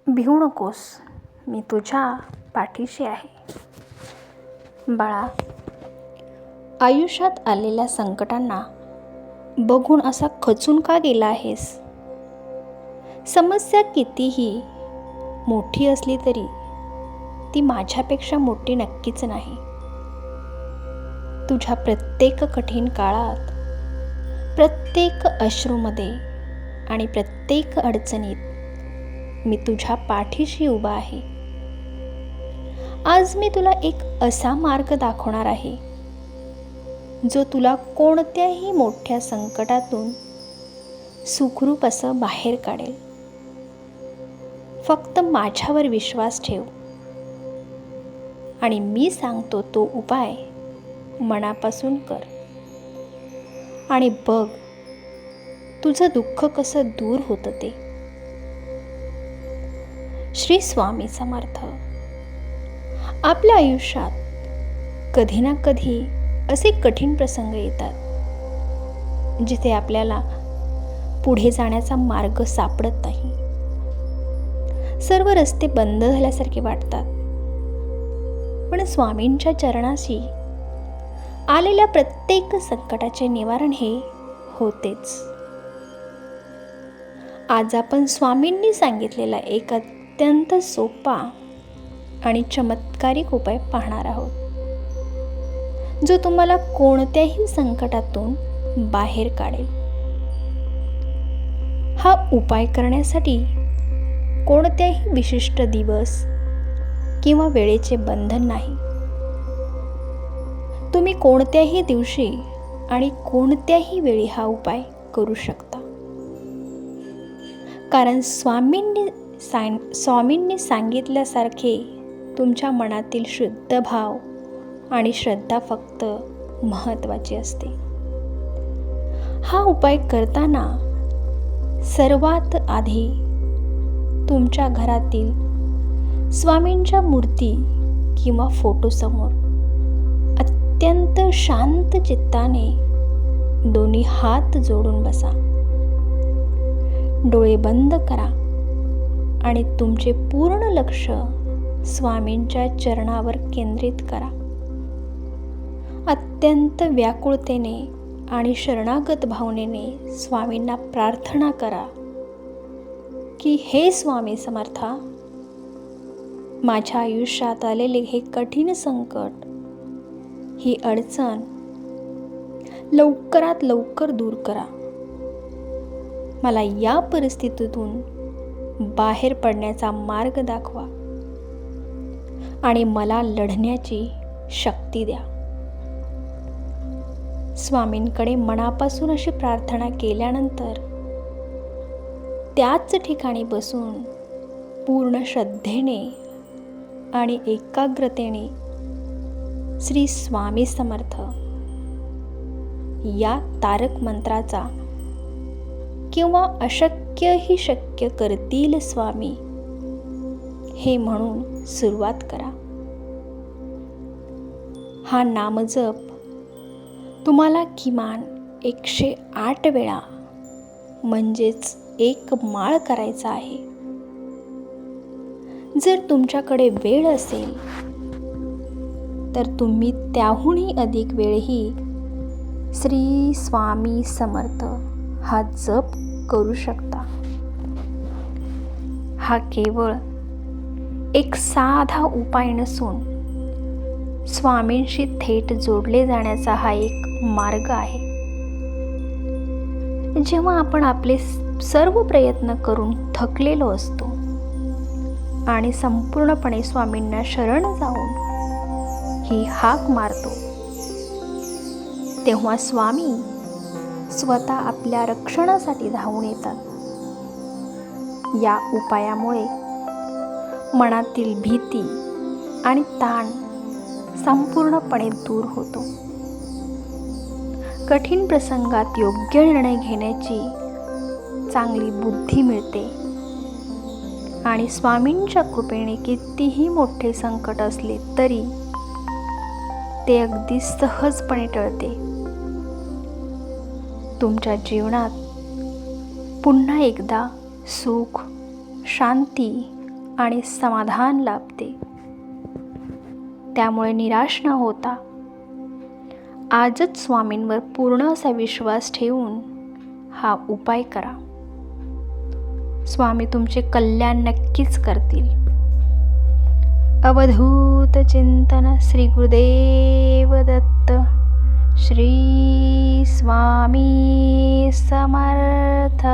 भिवू नकोस, मी तुझ्या पाठीशी आहे. बाळा, आयुष्यात आलेल्या संकटांना बघून असा खचून का गेला आहेस? समस्या कितीही मोठी असली तरी ती माझ्यापेक्षा मोठी नक्कीच नाही. तुझ्या प्रत्येक कठीण काळात, प्रत्येक अश्रूमध्ये आणि प्रत्येक अडचणीत मी तुझ्या पाठीशी उभा आहे. आज मी तुला एक असा मार्ग दाखवणार आहे जो तुला कोणत्याही मोठ्या संकटातून सुखरूप असं बाहेर काढेल. फक्त माझ्यावर विश्वास ठेव आणि मी सांगतो तो उपाय मनापासून कर आणि बघ तुझं दुःख कसं दूर होतं ते. श्री स्वामी समर्थ. आपल्या आयुष्यात कधी ना कधी असे कठीण प्रसंग येतात जिथे आपल्याला पुढे जाण्याचा मार्ग सापडत नाही. सर्व रस्ते बंद झाल्यासारखे वाटतात. पण स्वामींच्या चरणाशी आलेल्या प्रत्येक संकटाचे निवारण हे होतेच. आज आपण स्वामींनी सांगितलेला एक अत्यंत सोपा आणि चमत्कारिक उपाय पाहणार आहोत, जो तुम्हाला कोणत्याही संकटातून बाहेर काढेल. हा उपाय करण्यासाठी कोणत्याही विशिष्ट दिवस किंवा वेळेचे बंधन नाही. तुम्ही कोणत्याही दिवशी आणि कोणत्याही वेळी हा उपाय करू शकता. कारण स्वामींनी सांगितल्यासारखे तुमच्या मनातील शुद्ध भाव आणि श्रद्धा फक्त महत्त्वाची असते. हा उपाय करताना सर्वात आधी तुमच्या घरातील स्वामींच्या मूर्ती किंवा फोटोसमोर अत्यंत शांत चित्ताने दोन्ही हात जोडून बसा. डोळे बंद करा आणि तुमचे पूर्ण लक्ष स्वामींच्या चरणावर केंद्रित करा. अत्यंत व्याकुळतेने आणि शरणागत भावनेने स्वामींना प्रार्थना करा की हे स्वामी समर्था, माझ्या आयुष्यात आलेले हे कठीण संकट, ही अडचण लवकरात लवकर दूर करा. मला या परिस्थितीतून बाहेर पडण्याचा मार्ग दाखवा आणि मला लढण्याची शक्ती द्या. स्वामींकडे मनापासून अशी प्रार्थना केल्यानंतर त्याच ठिकाणी बसून पूर्ण श्रद्धेने आणि एकाग्रतेने श्री स्वामी समर्थ या तारक मंत्राचा किंवा अशक्य ही शक्य करतील स्वामी हे म्हणून सुरुवात करा. हा नामजप तुम्हाला किमान 108 वेळा म्हणजेच 1 माळ करायचा आहे. जर तुमच्याकडे वेळ असेल तर तुम्ही त्याहूनही अधिक वेळही श्री स्वामी समर्थ हा जप करू शकता. हा केवळ एक साधा उपाय नसून स्वामींशी थेट जोडले जाण्याचा हा एक मार्ग आहे. जेव्हा आपण आपले सर्व प्रयत्न करून थकलेलो असतो आणि संपूर्णपणे स्वामींना शरण जाऊन ही हाक मारतो, तेव्हा स्वामी स्वतः आपल्या रक्षणासाठी धावून येतात. या उपायामुळे मनातील भीती आणि ताण संपूर्णपणे दूर होतो. कठीण प्रसंगात योग्य निर्णय घेण्याची चांगली बुद्धी मिळते आणि स्वामींच्या कृपेने कितीही मोठे संकट असले तरी ते अगदी सहजपणे टळते. तुमच्या जीवनात पुन्हा एकदा सुख, शांती आणि समाधान लाभते. त्यामुळे निराश न होता आजच स्वामींवर पूर्ण असा विश्वास ठेवून हा उपाय करा. स्वामी तुमचे कल्याण नक्कीच करतील. अवधूत चिंतन. श्री गुरुदेव दत्त. श्री स्वामी समर्थ.